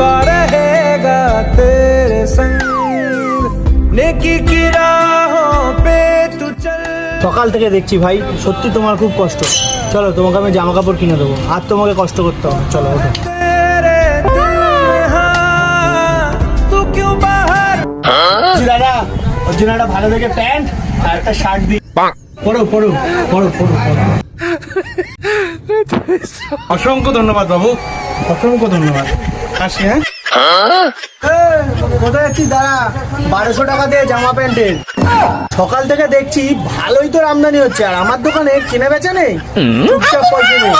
हमेशा रहेगा तेरे संग नेकी की राहों पे तू चल। সকাল থেকে দেখছি ভাই সত্যি তোমার খুব কষ্ট। চলো তোমাকে আমি জামা কাপড় কিনে দেবো, আর তোমাকে কষ্ট করতে হবে। চলো ওঠো। तेरे दिल में हाँ तू क्यों बाहर। দাদা ওর জন্য একটা ভালো দেখে প্যান্ট আর একটা শার্ট দিই। পড়ো পড়ো পড়ো পড়ো পড়ো। অসংখ্য ধন্যবাদ বাবু, অসংখ্য ধন্যবাদ। আসি হ্যাঁ। কোথায় যাচ্ছিস দাদা? 1200 টাকা দিয়ে জামা প্যান্টের। সকাল থেকে দেখছি ভালোই তোর আমদানি হচ্ছে, আর আমার দোকানে কেনা বেচা নেই। চুপচাপ পয়সা নেই।